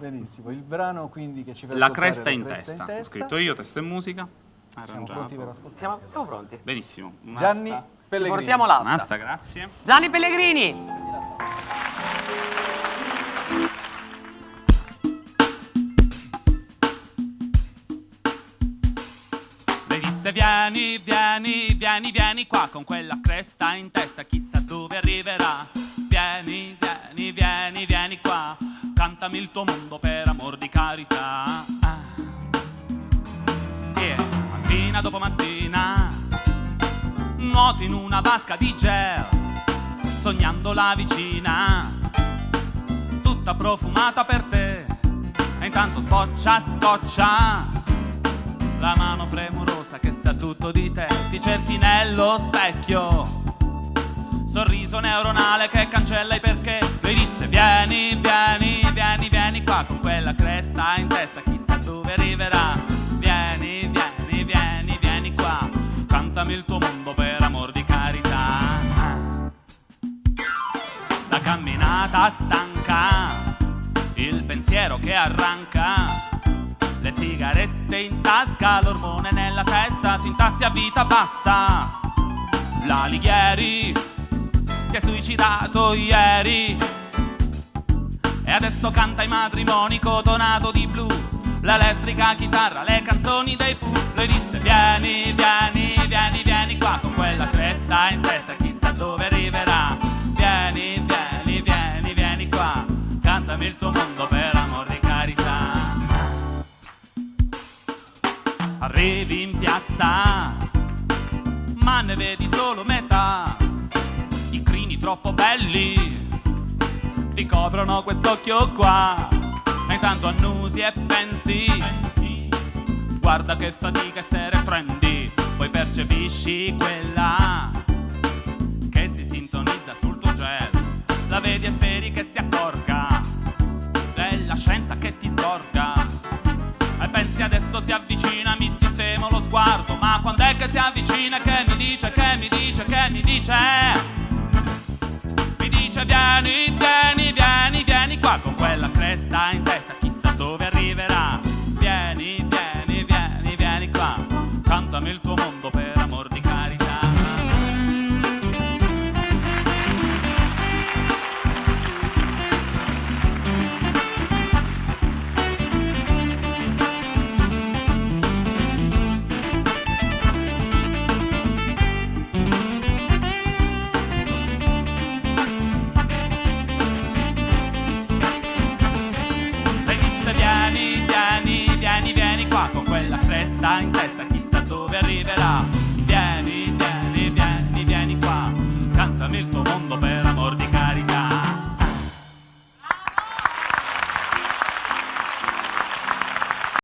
Benissimo, il brano quindi che ci fa La ascoltare cresta in testa. Ho scritto io, testo e musica. Siamo pronti per ascoltare. Siamo pronti. Benissimo. Gianni Pellegrini. Portiamo l'asta. Un'asta, grazie. Gianni Pellegrini. Lei disse vieni, vieni, vieni, vieni qua con quella cresta in testa, chissà dove arriverà. Vieni, vieni, vieni, vieni qua, cantami il tuo mondo per amor di carità. E mattina dopo mattina nuoti in una vasca di gel, sognando la vicina, tutta profumata per te. E intanto scoccia la mano premurosa che sa tutto di te. Ti cerchi nello specchio, sorriso neuronale che cancella i perché. Lui disse vieni, vieni, vieni, vieni qua con quella cresta in testa, chissà dove arriverà. Vieni, vieni, vieni, vieni qua, cantami il tuo mondo per amor di carità. La camminata stanca, il pensiero che arranca, le sigarette in tasca, l'ormone nella testa, sintassi a vita bassa. L'Alighieri si è suicidato ieri e adesso canta i matrimoni cotonato di blu, l'elettrica chitarra, le canzoni dei Pooh. Lui disse vieni, vieni, vieni, vieni qua con quella cresta in testa, chissà dove arriverà. Vieni, vieni, vieni, vieni qua, cantami il tuo mondo per amor di carità. Arrivi in piazza, ma ne vedi solo metà. I crini troppo belli ti coprono quest'occhio qua. Ma intanto annusi e pensi, guarda che fatica essere trendy. Poi percepisci quella che si sintonizza sul tuo gel. La vedi e speri che si accorga della scienza che ti scorga. E pensi adesso si avvicina, mi sistemo lo sguardo. Ma quando è che si avvicina, che mi dice, che mi dice, che mi dice? Mi dice vieni, vieni, vieni, vieni qua con quella cresta in testa, chissà dove arriverà. Vieni, vieni, vieni, vieni qua, cantami il tuo mondo per amor di carità. Vieni, vieni, vieni qua con quella cresta in testa, chissà dove arriverà.